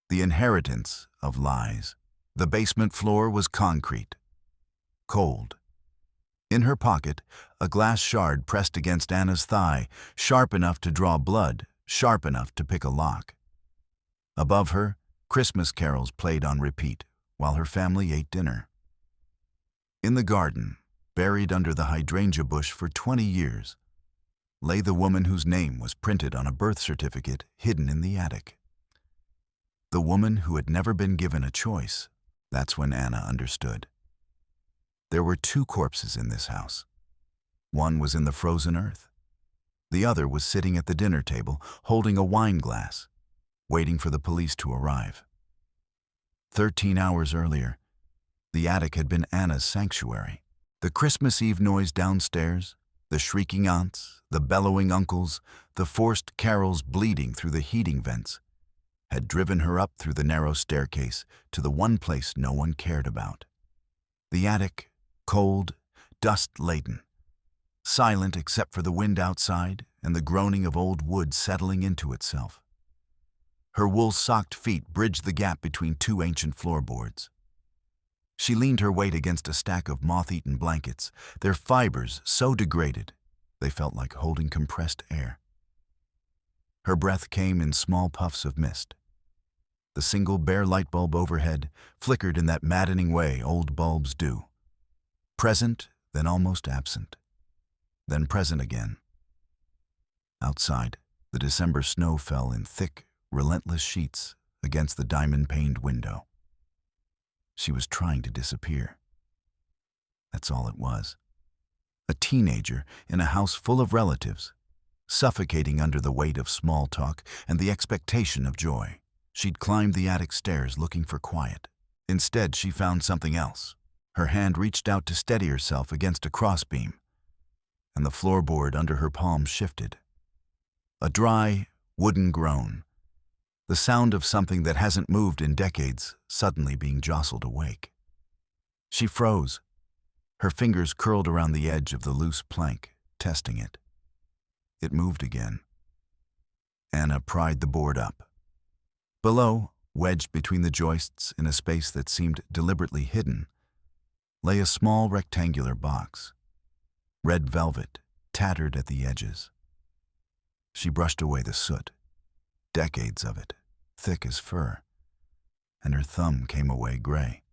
The inheritance of lies. The basement floor was concrete, cold. In her pocket, a glass shard pressed against Anna's thigh, sharp enough to draw blood, sharp enough to pick a lock. Above her, Christmas carols played on repeat, while her family ate dinner. In the garden, buried under the hydrangea bush for 20 years, lay the woman whose name was printed on a birth certificate hidden in the attic. The woman who had never been given a choice. That's when Anna understood. There were 2 corpses in this house. One was in the frozen earth. The other was sitting at the dinner table, holding a wine glass, waiting for the police to arrive. 13 hours earlier, the attic had been Anna's sanctuary. The Christmas Eve noise downstairs, the shrieking aunts, the bellowing uncles, the forced carols bleeding through the heating vents, had driven her up through the narrow staircase to the one place no one cared about. The attic, cold, dust-laden, silent except for the wind outside and the groaning of old wood settling into itself. Her wool-socked feet bridged the gap between 2 ancient floorboards. She leaned her weight against a stack of moth-eaten blankets, their fibers so degraded they felt like holding compressed air. Her breath came in small puffs of mist. The single bare light bulb overhead flickered in that maddening way old bulbs do. Present, then almost absent. Then present again. Outside, the December snow fell in thick, relentless sheets against the diamond-paned window. She was trying to disappear. That's all it was. A teenager in a house full of relatives, suffocating under the weight of small talk and the expectation of joy. She'd climbed the attic stairs looking for quiet. Instead, she found something else. Her hand reached out to steady herself against a crossbeam, and the floorboard under her palm shifted. A dry, wooden groan, the sound of something that hasn't moved in decades suddenly being jostled awake. She froze, her fingers curled around the edge of the loose plank, testing it. It moved again. Anna pried the board up. Below, wedged between the joists in a space that seemed deliberately hidden, lay a small rectangular box, red velvet, tattered at the edges. She brushed away the soot, decades of it, thick as fur, and her thumb came away gray.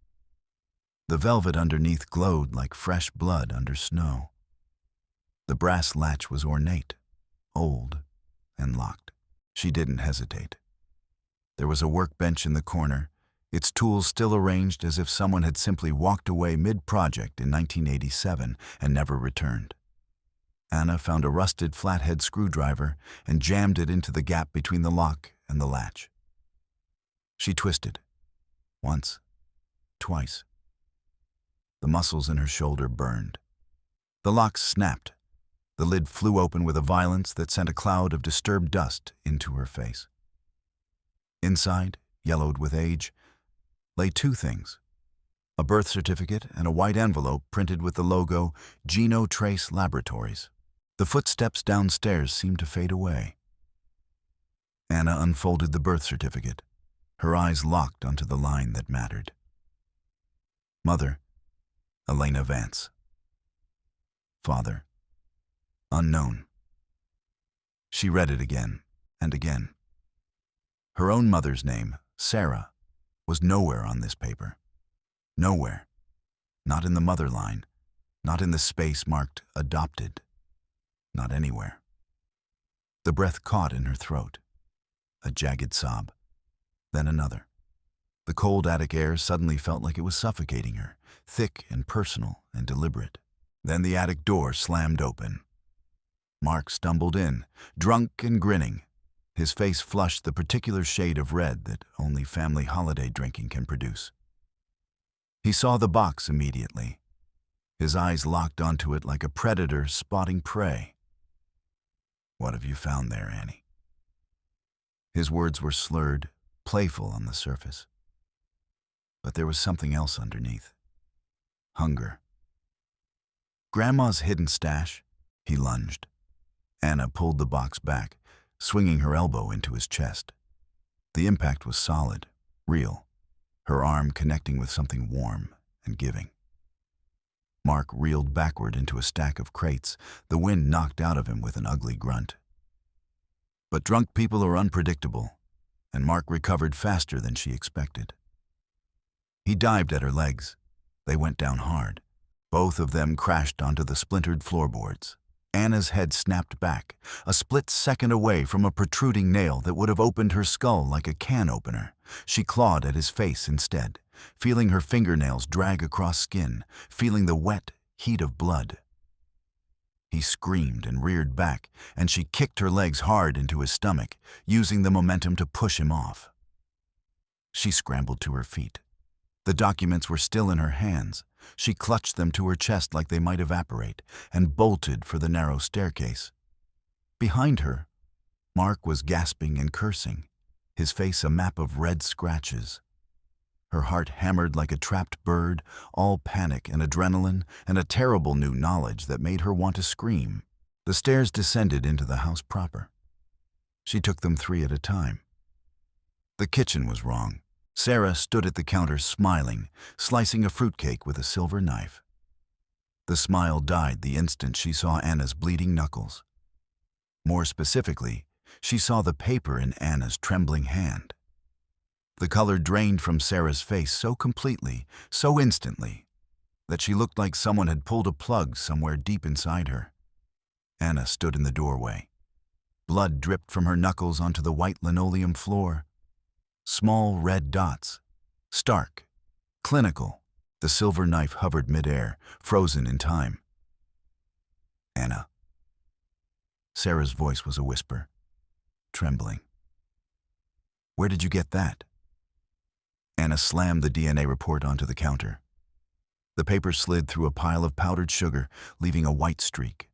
The velvet underneath glowed like fresh blood under snow. The brass latch was ornate, old, and locked. She didn't hesitate. There was a workbench in the corner, its tools still arranged as if someone had simply walked away mid-project in 1987 and never returned. Anna found a rusted flathead screwdriver and jammed it into the gap between the lock and the latch. She twisted. Once, twice. The muscles in her shoulder burned. The lock snapped. The lid flew open with a violence that sent a cloud of disturbed dust into her face. Inside, yellowed with age, lay 2 things: a birth certificate and a white envelope printed with the logo Geno Trace Laboratories. The footsteps downstairs seemed to fade away. Anna unfolded the birth certificate, her eyes locked onto the line that mattered. Mother, Elena Vance. Father, unknown. She read it again and again. Her own mother's name, Sarah, was nowhere on this paper. Nowhere. Not in the mother line, not in the space marked adopted. Not anywhere. The breath caught in her throat. A jagged sob. Then another. The cold attic air suddenly felt like it was suffocating her, thick and personal and deliberate. Then the attic door slammed open. Mark stumbled in, drunk and grinning. His face flushed the particular shade of red that only family holiday drinking can produce. He saw the box immediately. His eyes locked onto it like a predator spotting prey. "What have you found there, Annie?" His words were slurred, playful on the surface. But there was something else underneath. Hunger. "Grandma's hidden stash?" He lunged. Anna pulled the box back, swinging her elbow into his chest. The impact was solid, real, her arm connecting with something warm and giving. Mark reeled backward into a stack of crates, the wind knocked out of him with an ugly grunt. But drunk people are unpredictable, and Mark recovered faster than she expected. He dived at her legs. They went down hard. Both of them crashed onto the splintered floorboards. Anna's head snapped back, a split second away from a protruding nail that would have opened her skull like a can opener. She clawed at his face instead, feeling her fingernails drag across skin, feeling the wet heat of blood. He screamed and reared back, and she kicked her legs hard into his stomach, using the momentum to push him off. She scrambled to her feet. The documents were still in her hands. She clutched them to her chest like they might evaporate, and bolted for the narrow staircase. Behind her, Mark was gasping and cursing, his face a map of red scratches. Her heart hammered like a trapped bird, all panic and adrenaline, and a terrible new knowledge that made her want to scream. The stairs descended into the house proper. She took them 3 at a time. The kitchen was wrong. Sarah stood at the counter smiling, slicing a fruitcake with a silver knife. The smile died the instant she saw Anna's bleeding knuckles. More specifically, she saw the paper in Anna's trembling hand. The color drained from Sarah's face so completely, so instantly, that she looked like someone had pulled a plug somewhere deep inside her. Anna stood in the doorway. Blood dripped from her knuckles onto the white linoleum floor. Small red dots. Stark. Clinical. The silver knife hovered midair, frozen in time. Anna. Sarah's voice was a whisper, trembling. Where did you get that? Anna slammed the DNA report onto the counter. The paper slid through a pile of powdered sugar, leaving a white streak.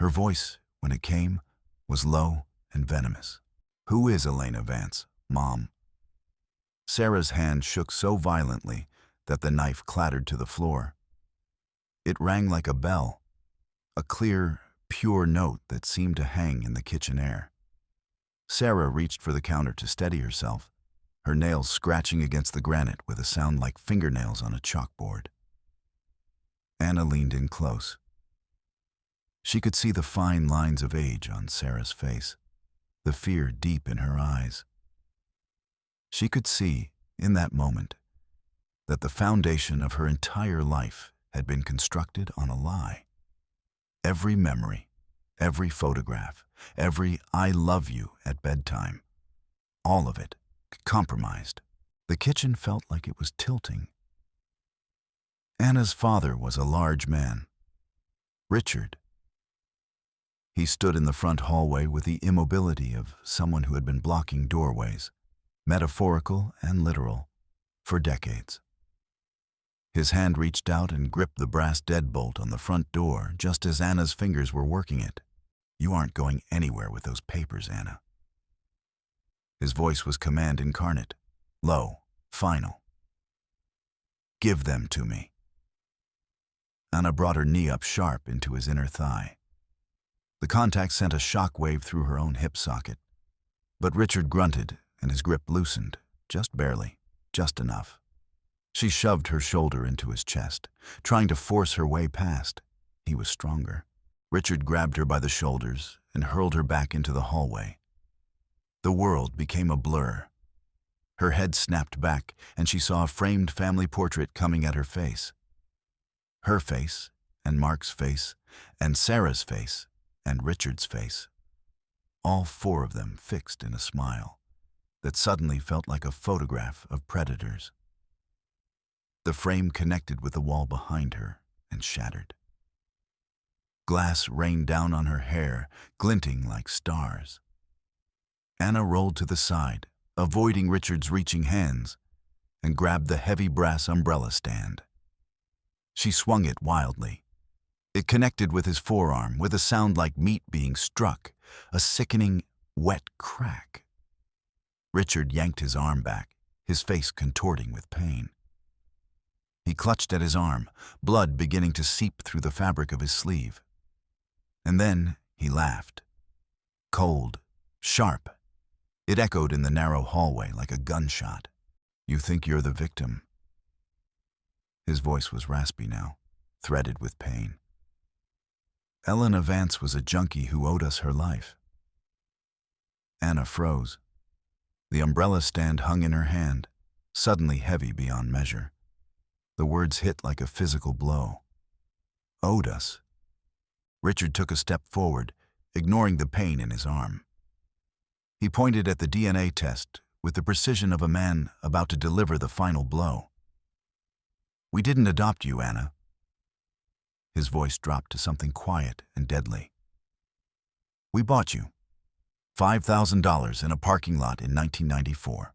Her voice, when it came, was low and venomous. Who is Elena Vance, Mom? Sarah's hand shook so violently that the knife clattered to the floor. It rang like a bell, a clear, pure note that seemed to hang in the kitchen air. Sarah reached for the counter to steady herself, her nails scratching against the granite with a sound like fingernails on a chalkboard. Anna leaned in close. She could see the fine lines of age on Sarah's face, the fear deep in her eyes. She could see, in that moment, that the foundation of her entire life had been constructed on a lie. Every memory, every photograph, every "I love you" at bedtime, all of it compromised. The kitchen felt like it was tilting. Anna's father was a large man, Richard. He stood in the front hallway with the immobility of someone who had been blocking doorways, metaphorical and literal, for decades. His hand reached out and gripped the brass deadbolt on the front door just as Anna's fingers were working it. You aren't going anywhere with those papers, Anna. His voice was command incarnate, low, final. Give them to me. Anna brought her knee up sharp into his inner thigh. The contact sent a shock wave through her own hip socket. But Richard grunted, and his grip loosened, just barely, just enough. She shoved her shoulder into his chest, trying to force her way past. He was stronger. Richard grabbed her by the shoulders and hurled her back into the hallway. The world became a blur. Her head snapped back, and she saw a framed family portrait coming at her face. Her face, and Mark's face, and Sarah's face, and Richard's face. All 4 of them fixed in a smile that suddenly felt like a photograph of predators. The frame connected with the wall behind her and shattered. Glass rained down on her hair, glinting like stars. Anna rolled to the side, avoiding Richard's reaching hands, and grabbed the heavy brass umbrella stand. She swung it wildly. It connected with his forearm with a sound like meat being struck, a sickening, wet crack. Richard yanked his arm back, his face contorting with pain. He clutched at his arm, blood beginning to seep through the fabric of his sleeve. And then he laughed. Cold, sharp. It echoed in the narrow hallway like a gunshot. You think you're the victim." His voice was raspy now, threaded with pain. "Elena Vance was a junkie who owed us her life." Anna froze. The umbrella stand hung in her hand, suddenly heavy beyond measure. The words hit like a physical blow. "Owed us." Richard took a step forward, ignoring the pain in his arm. He pointed at the DNA test with the precision of a man about to deliver the final blow. "We didn't adopt you, Anna." His voice dropped to something quiet and deadly. "We bought you. $5,000 in a parking lot in 1994.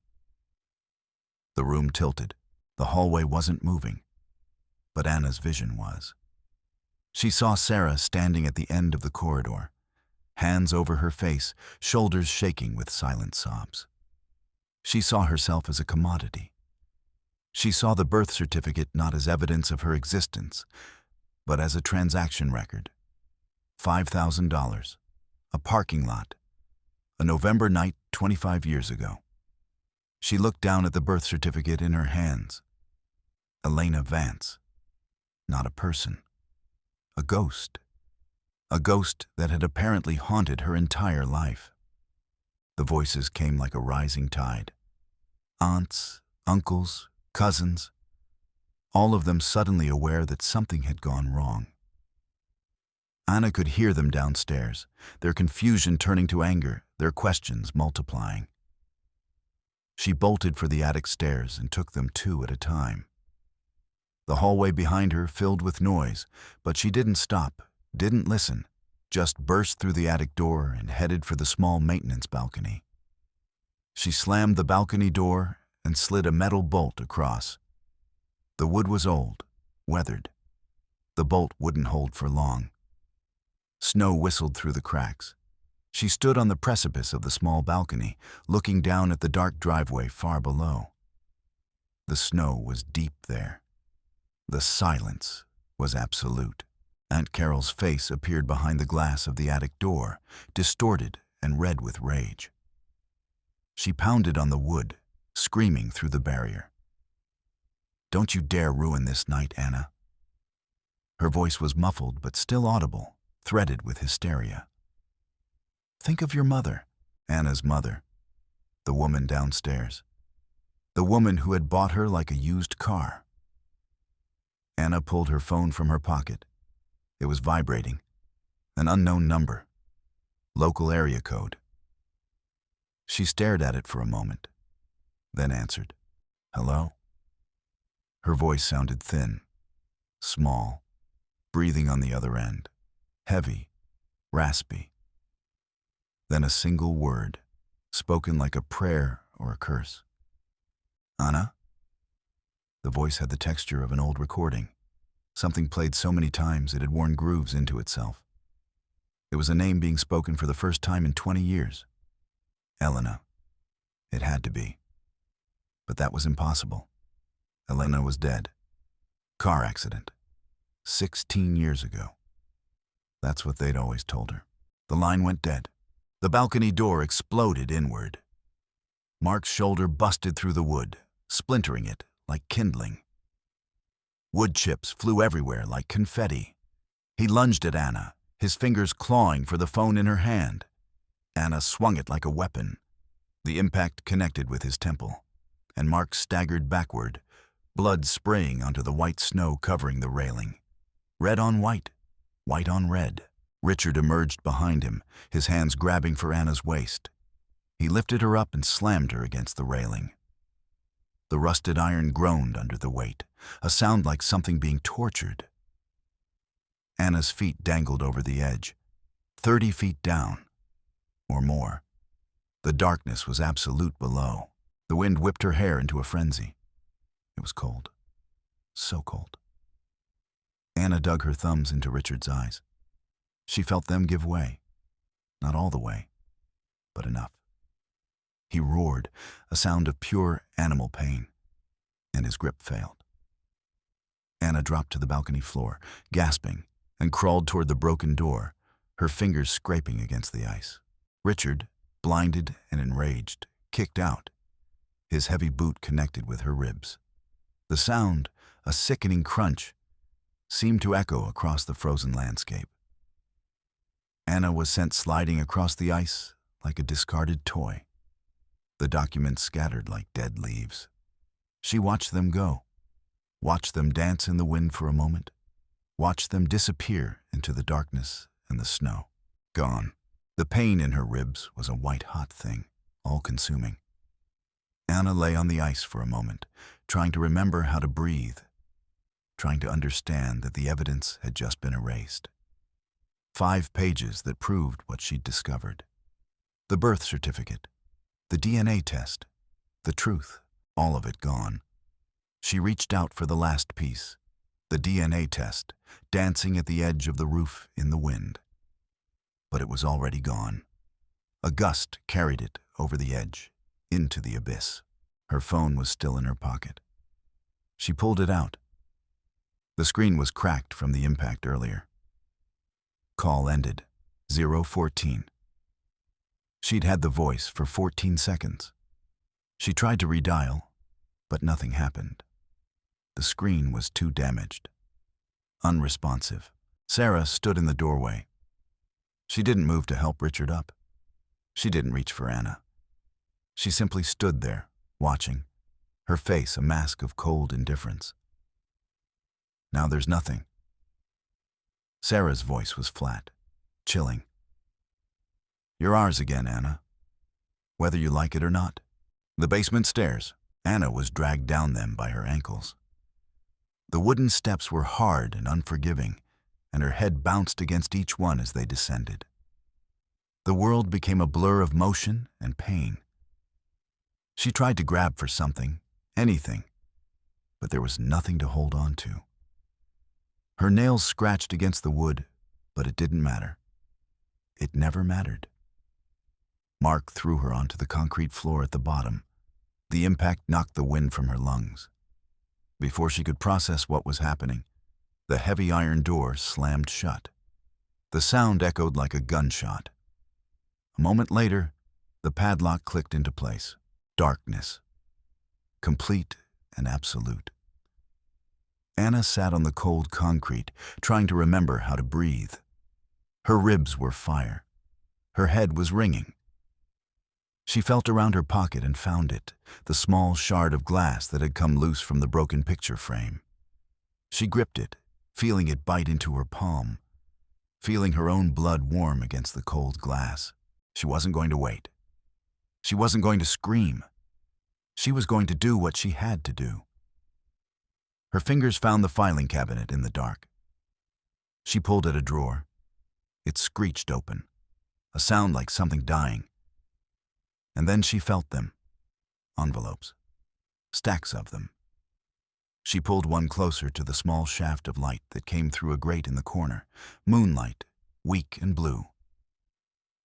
The room tilted. The hallway wasn't moving, but Anna's vision was. She saw Sarah standing at the end of the corridor, hands over her face, shoulders shaking with silent sobs. She saw herself as a commodity. She saw the birth certificate not as evidence of her existence, but as a transaction record. $5,000, a parking lot, a November night 25 years ago. She looked down at the birth certificate in her hands. Elena Vance. Not a person. A ghost. A ghost that had apparently haunted her entire life. The voices came like a rising tide. Aunts, uncles, cousins, all of them suddenly aware that something had gone wrong. Anna could hear them downstairs, their confusion turning to anger, their questions multiplying. She bolted for the attic stairs and took them two at a time. The hallway behind her filled with noise, but she didn't stop, didn't listen, just burst through the attic door and headed for the small maintenance balcony. She slammed the balcony door and slid a metal bolt across. The wood was old, weathered. The bolt wouldn't hold for long. Snow whistled through the cracks. She stood on the precipice of the small balcony, looking down at the dark driveway far below. The snow was deep there. The silence was absolute. Aunt Carol's face appeared behind the glass of the attic door, distorted and red with rage. She pounded on the wood, screaming through the barrier. "Don't you dare ruin this night, Anna." Her voice was muffled but still audible, threaded with hysteria. "Think of your mother." Anna's mother. The woman downstairs. The woman who had bought her like a used car. Anna pulled her phone from her pocket. It was vibrating. An unknown number. Local area code. She stared at it for a moment, then answered. "Hello?" Her voice sounded thin, small, breathing on the other end, heavy, raspy. Then a single word, spoken like a prayer or a curse. "Anna?" The voice had the texture of an old recording, something played so many times it had worn grooves into itself. It was a name being spoken for the first time in 20 years. Elena. It had to be. But that was impossible. Elena was dead. Car accident. 16 years ago. That's what they'd always told her. The line went dead. The balcony door exploded inward. Mark's shoulder busted through the wood, splintering it like kindling. Wood chips flew everywhere like confetti. He lunged at Anna, his fingers clawing for the phone in her hand. Anna swung it like a weapon. The impact connected with his temple, and Mark staggered backward, blood spraying onto the white snow covering the railing. Red on white, white on red. Richard emerged behind him, his hands grabbing for Anna's waist. He lifted her up and slammed her against the railing. The rusted iron groaned under the weight, a sound like something being tortured. Anna's feet dangled over the edge, 30 feet down, or more. The darkness was absolute below. The wind whipped her hair into a frenzy. It was cold, so cold. Anna dug her thumbs into Richard's eyes. She felt them give way. Not all the way, but enough. He roared, a sound of pure animal pain, and his grip failed. Anna dropped to the balcony floor, gasping, and crawled toward the broken door, her fingers scraping against the ice. Richard, blinded and enraged, kicked out. His heavy boot connected with her ribs. The sound, a sickening crunch, seemed to echo across the frozen landscape. Anna was sent sliding across the ice like a discarded toy. The documents scattered like dead leaves. She watched them go, watched them dance in the wind for a moment, watched them disappear into the darkness and the snow. Gone. The pain in her ribs was a white-hot thing, all-consuming. Anna lay on the ice for a moment, trying to remember how to breathe, trying to understand that the evidence had just been erased. 5 pages that proved what she'd discovered. The birth certificate, the DNA test, the truth, all of it gone. She reached out for the last piece, the DNA test, dancing at the edge of the roof in the wind. But it was already gone. A gust carried it over the edge, into the abyss. Her phone was still in her pocket. She pulled it out. The screen was cracked from the impact earlier. Call ended. 014. She'd had the voice for 14 seconds. She tried to redial, but nothing happened. The screen was too damaged. Unresponsive. Sarah stood in the doorway. She didn't move to help Richard up. She didn't reach for Anna. She simply stood there, watching, her face a mask of cold indifference. Now there's nothing. Sarah's voice was flat, chilling. You're ours again, Anna. Whether you like it or not. The basement stairs. Anna was dragged down them by her ankles. The wooden steps were hard and unforgiving, and her head bounced against each one as they descended. The world became a blur of motion and pain. She tried to grab for something, anything, but there was nothing to hold on to. Her nails scratched against the wood, but it didn't matter. It never mattered. Mark threw her onto the concrete floor at the bottom. The impact knocked the wind from her lungs. Before she could process what was happening, the heavy iron door slammed shut. The sound echoed like a gunshot. A moment later, the padlock clicked into place. Darkness. Complete and absolute. Anna sat on the cold concrete, trying to remember how to breathe. Her ribs were fire. Her head was ringing. She felt around her pocket and found it, the small shard of glass that had come loose from the broken picture frame. She gripped it, feeling it bite into her palm, feeling her own blood warm against the cold glass. She wasn't going to wait. She wasn't going to scream. She was going to do what she had to do. Her fingers found the filing cabinet in the dark. She pulled at a drawer. It screeched open, a sound like something dying. And then she felt them. Envelopes. Stacks of them. She pulled one closer to the small shaft of light that came through a grate in the corner. Moonlight, weak and blue.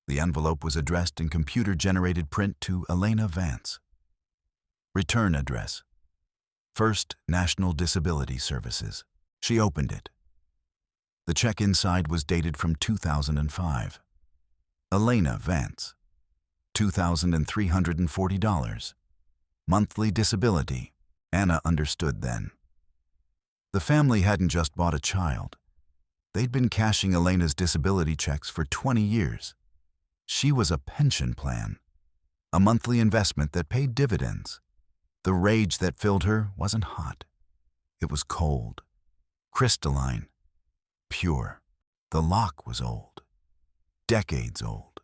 The envelope was addressed in computer-generated print to Elena Vance. Return address. First National Disability Services. She opened it. The check inside was dated from 2005. Elena Vance. $2,340. Monthly disability. Anna understood then. The family hadn't just bought a child. They'd been cashing Elena's disability checks for 20 years. She was a pension plan, a monthly investment that paid dividends. The rage that filled her wasn't hot. It was cold, crystalline, pure. The lock was old, decades old.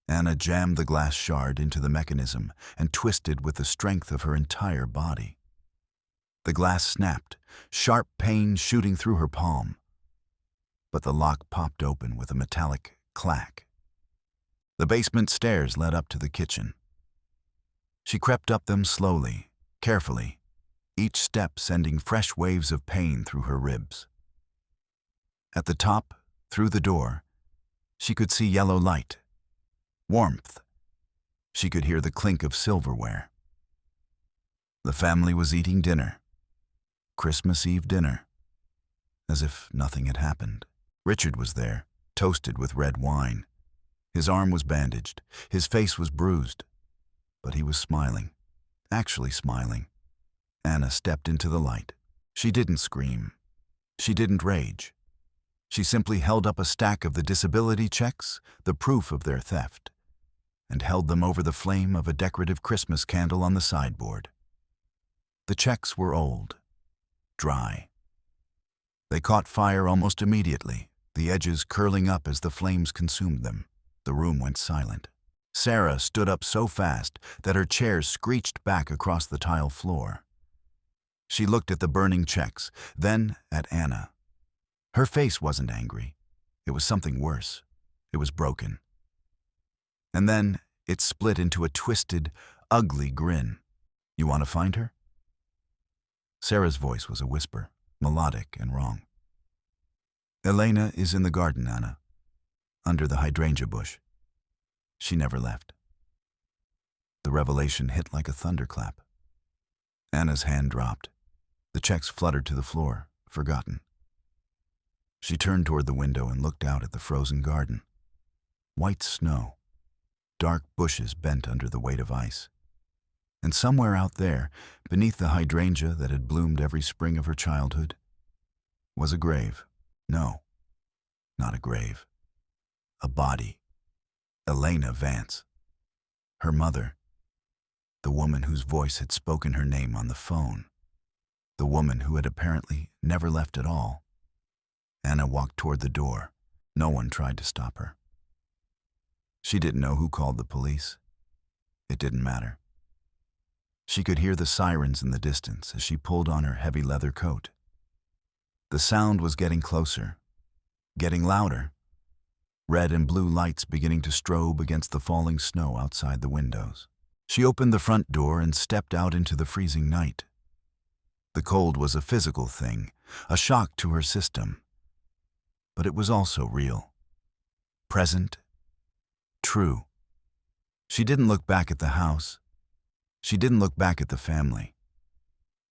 Anna jammed the glass shard into the mechanism and twisted with the strength of her entire body. The glass snapped, sharp pain shooting through her palm. But the lock popped open with a metallic clack. The basement stairs led up to the kitchen. She crept up them slowly, carefully, each step sending fresh waves of pain through her ribs. At the top, through the door, she could see yellow light. Warmth. She could hear the clink of silverware. The family was eating dinner. Christmas Eve dinner. As if nothing had happened. Richard was there, toasted with red wine. His arm was bandaged. His face was bruised. But he was smiling. actually smiling. Anna stepped into the light. She didn't scream. She didn't rage. She simply held up a stack of the disability checks, the proof of their theft, and held them over the flame of a decorative Christmas candle on the sideboard. The checks were old, dry. They caught fire almost immediately, the edges curling up as the flames consumed them. The room went silent. Sarah stood up so fast that her chair screeched back across the tile floor. She looked at the burning checks, then at Anna. Her face wasn't angry. It was something worse. It was broken. And then it split into a twisted, ugly grin. "You want to find her?" Sarah's voice was a whisper, melodic and wrong. "Elena is in the garden, Anna, under the hydrangea bush. She never left." The revelation hit like a thunderclap. Anna's hand dropped. The checks fluttered to the floor, forgotten. She turned toward the window and looked out at the frozen garden. White snow, dark bushes bent under the weight of ice. And somewhere out there, beneath the hydrangea that had bloomed every spring of her childhood, was a grave. No, not a grave. A body. Elena Vance. Her mother. The woman whose voice had spoken her name on the phone. The woman who had apparently never left at all. Anna walked toward the door. No one tried to stop her. She didn't know who called the police. It didn't matter. She could hear the sirens in the distance as she pulled on her heavy leather coat. The sound was getting closer, getting louder. Red and blue lights beginning to strobe against the falling snow outside the windows. She opened the front door and stepped out into the freezing night. The cold was a physical thing, a shock to her system. But it was also real, present, true. She didn't look back at the house. She didn't look back at the family.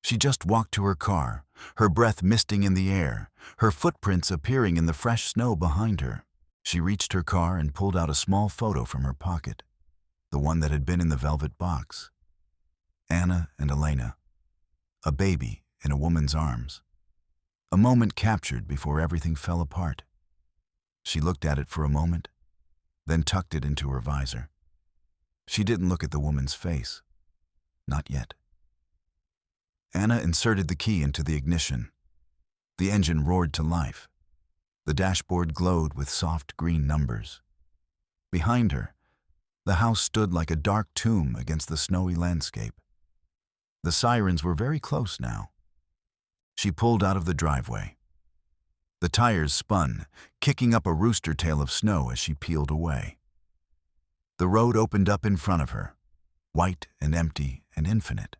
She just walked to her car, her breath misting in the air, her footprints appearing in the fresh snow behind her. She reached her car and pulled out a small photo from her pocket, the one that had been in the velvet box. Anna and Elena, a baby in a woman's arms. A moment captured before everything fell apart. She looked at it for a moment, then tucked it into her visor. She didn't look at the woman's face. Not yet. Anna inserted the key into the ignition. The engine roared to life. The dashboard glowed with soft green numbers. Behind her, the house stood like a dark tomb against the snowy landscape. The sirens were very close now. She pulled out of the driveway. The tires spun, kicking up a rooster tail of snow as she peeled away. The road opened up in front of her, white and empty and infinite.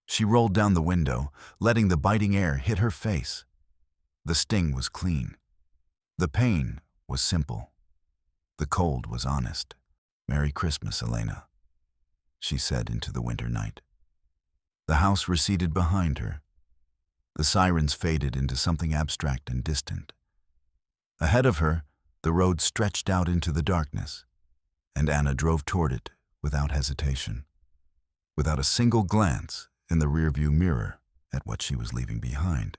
She rolled down the window, letting the biting air hit her face. The sting was clean. The pain was simple. The cold was honest. "Merry Christmas, Elena," she said into the winter night. The house receded behind her. The sirens faded into something abstract and distant. Ahead of her, the road stretched out into the darkness, and Anna drove toward it without hesitation, without a single glance in the rearview mirror at what she was leaving behind.